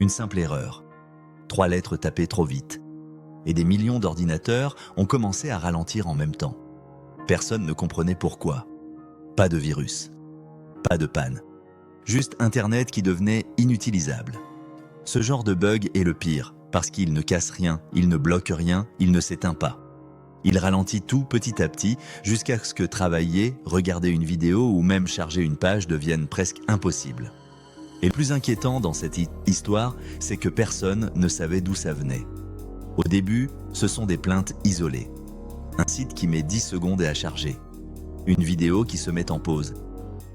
Une simple erreur. 3 lettres tapées trop vite. Et des millions d'ordinateurs ont commencé à ralentir en même temps. Personne ne comprenait pourquoi. Pas de virus. Pas de panne. Juste Internet qui devenait inutilisable. Ce genre de bug est le pire, parce qu'il ne casse rien, il ne bloque rien, il ne s'éteint pas. Il ralentit tout petit à petit jusqu'à ce que travailler, regarder une vidéo ou même charger une page devienne presque impossible. Et le plus inquiétant dans cette histoire, c'est que personne ne savait d'où ça venait. Au début, ce sont des plaintes isolées. Un site qui met 10 secondes à charger. Une vidéo qui se met en pause.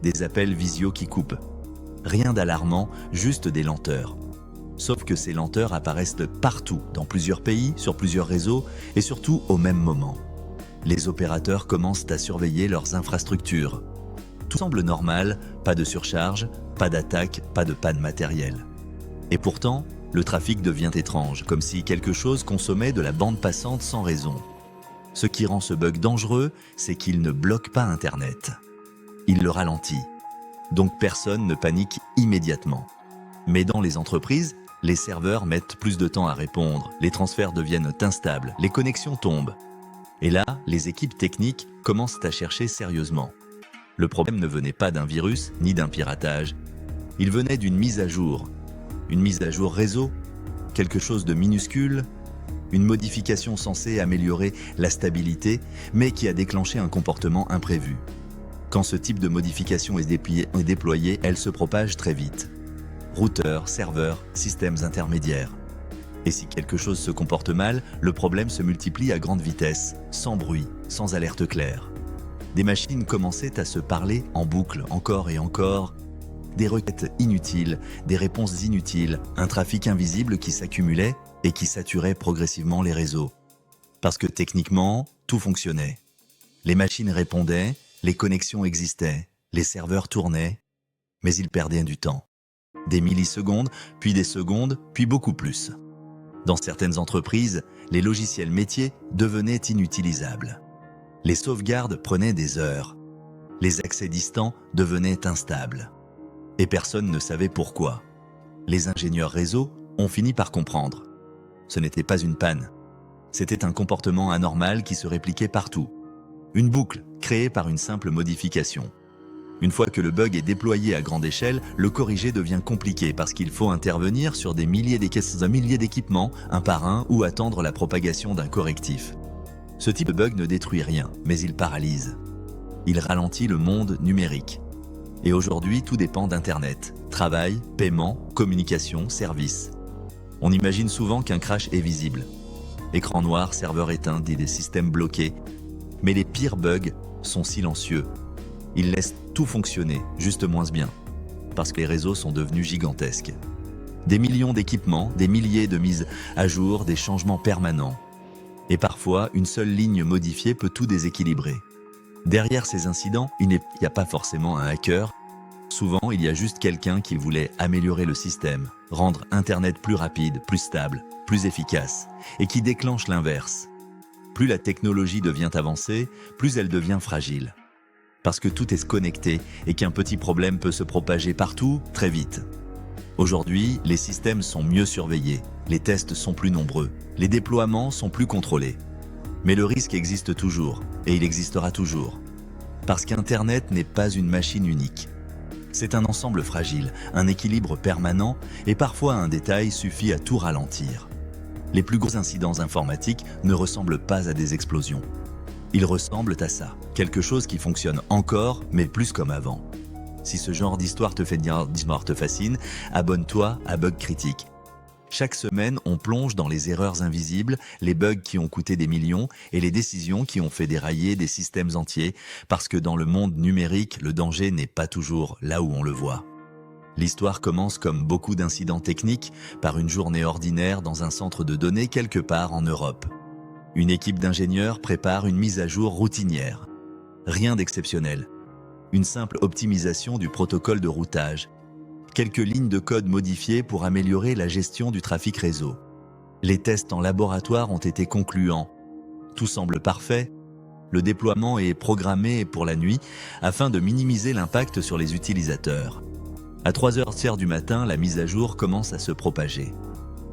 Des appels visio qui coupent. Rien d'alarmant, juste des lenteurs. Sauf que ces lenteurs apparaissent partout, dans plusieurs pays, sur plusieurs réseaux, et surtout au même moment. Les opérateurs commencent à surveiller leurs infrastructures. Tout semble normal, pas de surcharge, pas d'attaque, pas de panne matérielle. Et pourtant, le trafic devient étrange, comme si quelque chose consommait de la bande passante sans raison. Ce qui rend ce bug dangereux, c'est qu'il ne bloque pas Internet. Il le ralentit. Donc personne ne panique immédiatement. Mais dans les entreprises, les serveurs mettent plus de temps à répondre, les transferts deviennent instables, les connexions tombent. Et là, les équipes techniques commencent à chercher sérieusement. Le problème ne venait pas d'un virus ni d'un piratage. Il venait d'une mise à jour. Une mise à jour réseau, quelque chose de minuscule, une modification censée améliorer la stabilité, mais qui a déclenché un comportement imprévu. Quand ce type de modification est déployé, elle se propage très vite. Routeurs, serveurs, systèmes intermédiaires. Et si quelque chose se comporte mal, le problème se multiplie à grande vitesse, sans bruit, sans alerte claire. Des machines commençaient à se parler en boucle, encore et encore. Des requêtes inutiles, des réponses inutiles, un trafic invisible qui s'accumulait et qui saturait progressivement les réseaux. Parce que techniquement, tout fonctionnait. Les machines répondaient, les connexions existaient, les serveurs tournaient, mais ils perdaient du temps. Des millisecondes, puis des secondes, puis beaucoup plus. Dans certaines entreprises, les logiciels métiers devenaient inutilisables. Les sauvegardes prenaient des heures. Les accès distants devenaient instables. Et personne ne savait pourquoi. Les ingénieurs réseau ont fini par comprendre. Ce n'était pas une panne. C'était un comportement anormal qui se répliquait partout. Une boucle créée par une simple modification. Une fois que le bug est déployé à grande échelle, le corriger devient compliqué parce qu'il faut intervenir sur des milliers d'équipements, un par un, ou attendre la propagation d'un correctif. Ce type de bug ne détruit rien, mais il paralyse. Il ralentit le monde numérique. Et aujourd'hui, tout dépend d'Internet. Travail, paiement, communication, services. On imagine souvent qu'un crash est visible. Écran noir, serveur éteint, des systèmes bloqués. Mais les pires bugs sont silencieux. Ils laissent tout fonctionner, juste moins bien. Parce que les réseaux sont devenus gigantesques. Des millions d'équipements, des milliers de mises à jour, des changements permanents. Et parfois, une seule ligne modifiée peut tout déséquilibrer. Derrière ces incidents, il n'y a pas forcément un hacker. Souvent, il y a juste quelqu'un qui voulait améliorer le système, rendre Internet plus rapide, plus stable, plus efficace, et qui déclenche l'inverse. Plus la technologie devient avancée, plus elle devient fragile. Parce que tout est connecté et qu'un petit problème peut se propager partout, très vite. Aujourd'hui, les systèmes sont mieux surveillés, les tests sont plus nombreux, les déploiements sont plus contrôlés. Mais le risque existe toujours, et il existera toujours. Parce qu'Internet n'est pas une machine unique. C'est un ensemble fragile, un équilibre permanent, et parfois un détail suffit à tout ralentir. Les plus gros incidents informatiques ne ressemblent pas à des explosions. Ils ressemblent à ça, quelque chose qui fonctionne encore, mais plus comme avant. Si ce genre d'histoire te fascine, abonne-toi à Bug Critique. Chaque semaine, on plonge dans les erreurs invisibles, les bugs qui ont coûté des millions et les décisions qui ont fait dérailler des systèmes entiers, parce que dans le monde numérique, le danger n'est pas toujours là où on le voit. L'histoire commence comme beaucoup d'incidents techniques, par une journée ordinaire dans un centre de données quelque part en Europe. Une équipe d'ingénieurs prépare une mise à jour routinière. Rien d'exceptionnel. Une simple optimisation du protocole de routage. Quelques lignes de code modifiées pour améliorer la gestion du trafic réseau. Les tests en laboratoire ont été concluants. Tout semble parfait. Le déploiement est programmé pour la nuit afin de minimiser l'impact sur les utilisateurs. À 3h du matin, la mise à jour commence à se propager.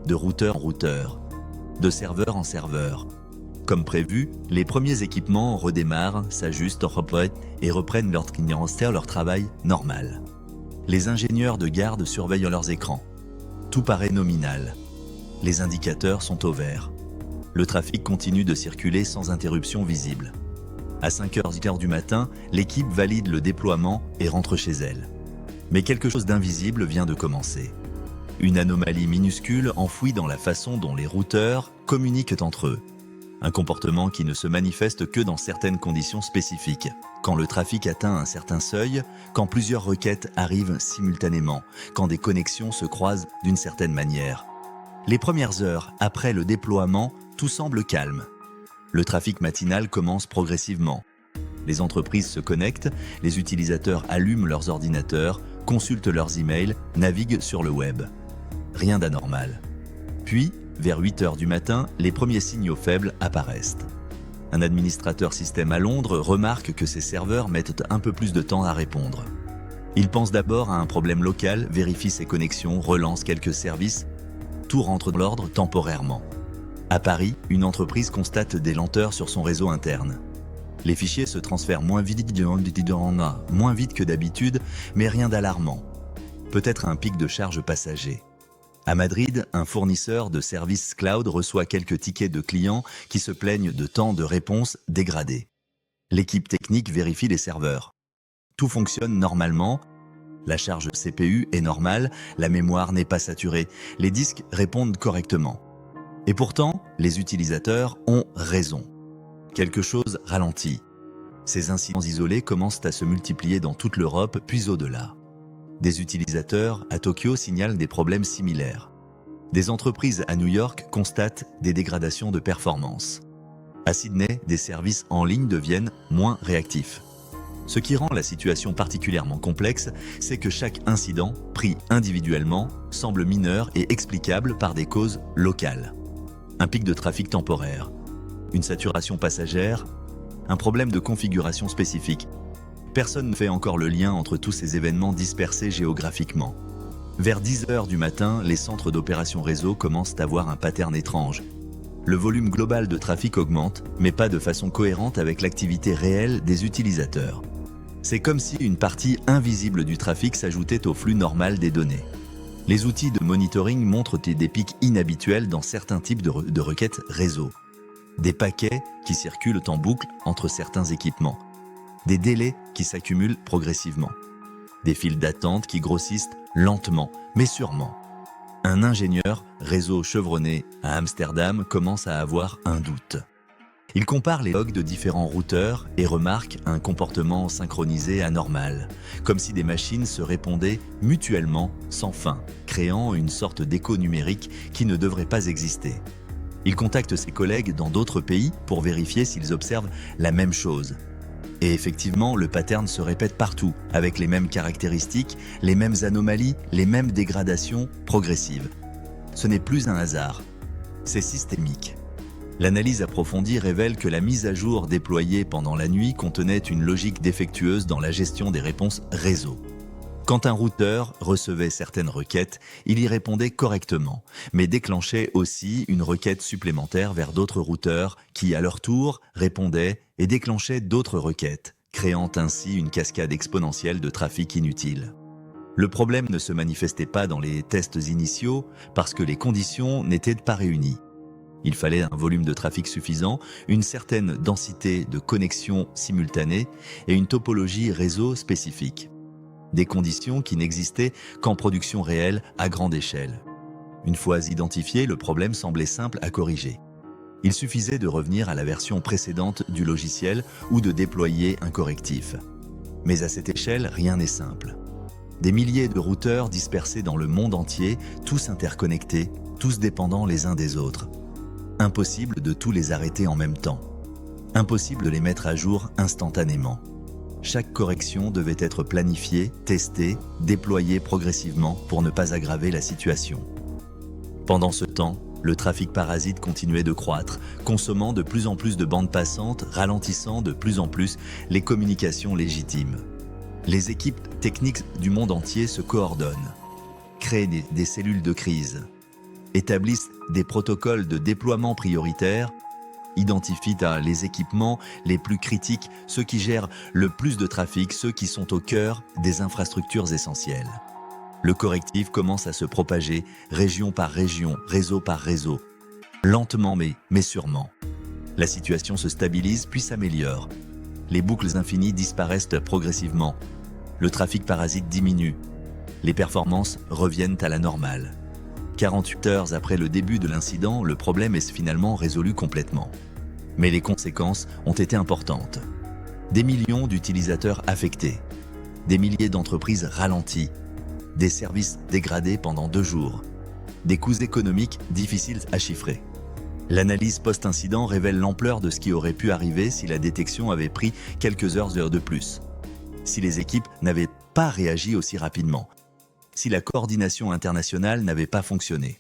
De routeur en routeur, de serveur en serveur. Comme prévu, les premiers équipements redémarrent, s'ajustent, et reprennent leur travail normal. Les ingénieurs de garde surveillent leurs écrans. Tout paraît nominal. Les indicateurs sont au vert. Le trafic continue de circuler sans interruption visible. À 5h du matin, l'équipe valide le déploiement et rentre chez elle. Mais quelque chose d'invisible vient de commencer. Une anomalie minuscule enfouie dans la façon dont les routeurs communiquent entre eux. Un comportement qui ne se manifeste que dans certaines conditions spécifiques, quand le trafic atteint un certain seuil, quand plusieurs requêtes arrivent simultanément, quand des connexions se croisent d'une certaine manière. Les premières heures après le déploiement, tout semble calme. Le trafic matinal commence progressivement. Les entreprises se connectent, les utilisateurs allument leurs ordinateurs, consultent leurs emails, naviguent sur le web. Rien d'anormal. Puis, vers 8h du matin, les premiers signaux faibles apparaissent. Un administrateur système à Londres remarque que ses serveurs mettent un peu plus de temps à répondre. Il pense d'abord à un problème local, vérifie ses connexions, relance quelques services. Tout rentre dans l'ordre temporairement. À Paris, une entreprise constate des lenteurs sur son réseau interne. Les fichiers se transfèrent moins vite que d'habitude, mais rien d'alarmant. Peut-être un pic de charge passager. À Madrid, un fournisseur de services cloud reçoit quelques tickets de clients qui se plaignent de temps de réponse dégradé. L'équipe technique vérifie les serveurs. Tout fonctionne normalement, la charge CPU est normale, la mémoire n'est pas saturée, les disques répondent correctement. Et pourtant, les utilisateurs ont raison. Quelque chose ralentit. Ces incidents isolés commencent à se multiplier dans toute l'Europe, puis au-delà. Des utilisateurs à Tokyo signalent des problèmes similaires. Des entreprises à New York constatent des dégradations de performance. À Sydney, des services en ligne deviennent moins réactifs. Ce qui rend la situation particulièrement complexe, c'est que chaque incident, pris individuellement, semble mineur et explicable par des causes locales. Un pic de trafic temporaire, une saturation passagère, un problème de configuration spécifique. Personne ne fait encore le lien entre tous ces événements dispersés géographiquement. Vers 10h du matin, les centres d'opération réseau commencent à voir un pattern étrange. Le volume global de trafic augmente, mais pas de façon cohérente avec l'activité réelle des utilisateurs. C'est comme si une partie invisible du trafic s'ajoutait au flux normal des données. Les outils de monitoring montrent des pics inhabituels dans certains types de requêtes réseau. Des paquets qui circulent en boucle entre certains équipements. Des délais qui s'accumulent progressivement. Des files d'attente qui grossissent lentement, mais sûrement. Un ingénieur réseau chevronné à Amsterdam commence à avoir un doute. Il compare les logs de différents routeurs et remarque un comportement synchronisé anormal, comme si des machines se répondaient mutuellement sans fin, créant une sorte d'écho numérique qui ne devrait pas exister. Il contacte ses collègues dans d'autres pays pour vérifier s'ils observent la même chose. Et effectivement, le pattern se répète partout, avec les mêmes caractéristiques, les mêmes anomalies, les mêmes dégradations progressives. Ce n'est plus un hasard, c'est systémique. L'analyse approfondie révèle que la mise à jour déployée pendant la nuit contenait une logique défectueuse dans la gestion des réponses réseau. Quand un routeur recevait certaines requêtes, il y répondait correctement, mais déclenchait aussi une requête supplémentaire vers d'autres routeurs qui, à leur tour, répondaient et déclenchaient d'autres requêtes, créant ainsi une cascade exponentielle de trafic inutile. Le problème ne se manifestait pas dans les tests initiaux parce que les conditions n'étaient pas réunies. Il fallait un volume de trafic suffisant, une certaine densité de connexions simultanées et une topologie réseau spécifique. Des conditions qui n'existaient qu'en production réelle à grande échelle. Une fois identifié, le problème semblait simple à corriger. Il suffisait de revenir à la version précédente du logiciel ou de déployer un correctif. Mais à cette échelle, rien n'est simple. Des milliers de routeurs dispersés dans le monde entier, tous interconnectés, tous dépendants les uns des autres. Impossible de tous les arrêter en même temps. Impossible de les mettre à jour instantanément. Chaque correction devait être planifiée, testée, déployée progressivement pour ne pas aggraver la situation. Pendant ce temps, le trafic parasite continuait de croître, consommant de plus en plus de bandes passantes, ralentissant de plus en plus les communications légitimes. Les équipes techniques du monde entier se coordonnent, créent des cellules de crise, établissent des protocoles de déploiement prioritaires, identifient les équipements les plus critiques, ceux qui gèrent le plus de trafic, ceux qui sont au cœur des infrastructures essentielles. Le correctif commence à se propager, région par région, réseau par réseau, lentement mais sûrement. La situation se stabilise puis s'améliore. Les boucles infinies disparaissent progressivement. Le trafic parasite diminue. Les performances reviennent à la normale. 48 heures après le début de l'incident, le problème est finalement résolu complètement. Mais les conséquences ont été importantes. Des millions d'utilisateurs affectés, des milliers d'entreprises ralenties, des services dégradés pendant 2 jours, des coûts économiques difficiles à chiffrer. L'analyse post-incident révèle l'ampleur de ce qui aurait pu arriver si la détection avait pris quelques heures de plus, si les équipes n'avaient pas réagi aussi rapidement, si la coordination internationale n'avait pas fonctionné.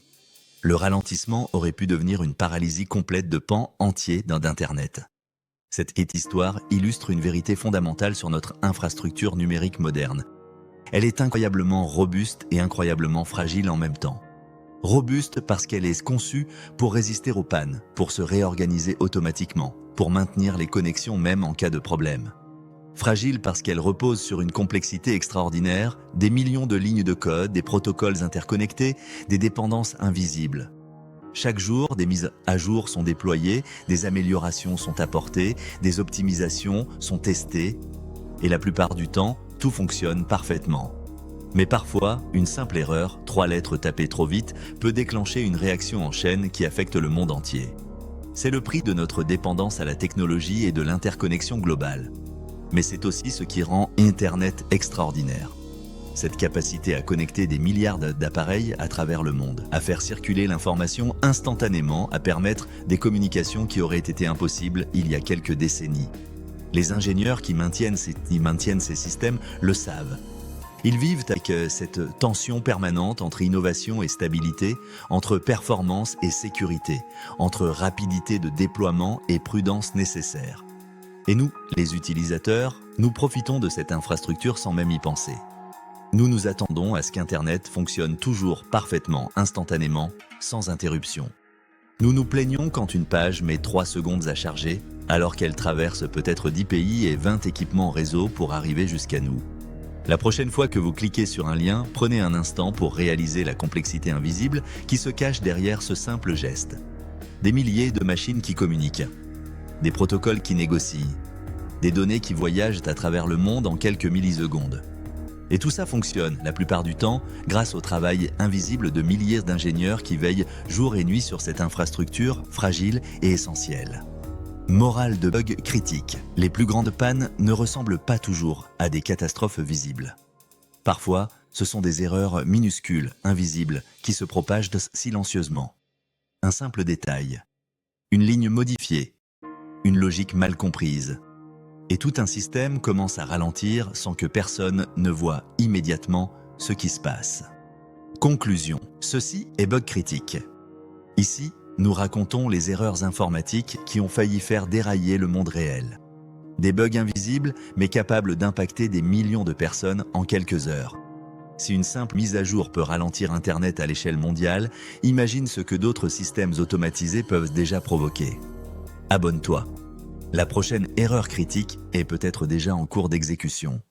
Le ralentissement aurait pu devenir une paralysie complète de pans entiers d'Internet. Cette histoire illustre une vérité fondamentale sur notre infrastructure numérique moderne. Elle est incroyablement robuste et incroyablement fragile en même temps. Robuste parce qu'elle est conçue pour résister aux pannes, pour se réorganiser automatiquement, pour maintenir les connexions même en cas de problème. Fragile parce qu'elle repose sur une complexité extraordinaire, des millions de lignes de code, des protocoles interconnectés, des dépendances invisibles. Chaque jour, des mises à jour sont déployées, des améliorations sont apportées, des optimisations sont testées, et la plupart du temps, tout fonctionne parfaitement. Mais parfois, une simple erreur, 3 lettres tapées trop vite, peut déclencher une réaction en chaîne qui affecte le monde entier. C'est le prix de notre dépendance à la technologie et de l'interconnexion globale. Mais c'est aussi ce qui rend Internet extraordinaire. Cette capacité à connecter des milliards d'appareils à travers le monde, à faire circuler l'information instantanément, à permettre des communications qui auraient été impossibles il y a quelques décennies. Les ingénieurs qui maintiennent ces systèmes le savent. Ils vivent avec cette tension permanente entre innovation et stabilité, entre performance et sécurité, entre rapidité de déploiement et prudence nécessaire. Et nous, les utilisateurs, nous profitons de cette infrastructure sans même y penser. Nous nous attendons à ce qu'Internet fonctionne toujours parfaitement, instantanément, sans interruption. Nous nous plaignons quand une page met 3 secondes à charger, alors qu'elle traverse peut-être 10 pays et 20 équipements réseau pour arriver jusqu'à nous. La prochaine fois que vous cliquez sur un lien, prenez un instant pour réaliser la complexité invisible qui se cache derrière ce simple geste. Des milliers de machines qui communiquent, des protocoles qui négocient, des données qui voyagent à travers le monde en quelques millisecondes. Et tout ça fonctionne, la plupart du temps, grâce au travail invisible de milliers d'ingénieurs qui veillent jour et nuit sur cette infrastructure fragile et essentielle. Morale de bugs critiques. Les plus grandes pannes ne ressemblent pas toujours à des catastrophes visibles. Parfois, ce sont des erreurs minuscules, invisibles, qui se propagent silencieusement. Un simple détail, une ligne modifiée, une logique mal comprise. Et tout un système commence à ralentir sans que personne ne voie immédiatement ce qui se passe. Conclusion. Ceci est Bug Critique. Ici, nous racontons les erreurs informatiques qui ont failli faire dérailler le monde réel. Des bugs invisibles, mais capables d'impacter des millions de personnes en quelques heures. Si une simple mise à jour peut ralentir Internet à l'échelle mondiale, imagine ce que d'autres systèmes automatisés peuvent déjà provoquer. Abonne-toi. La prochaine erreur critique est peut-être déjà en cours d'exécution.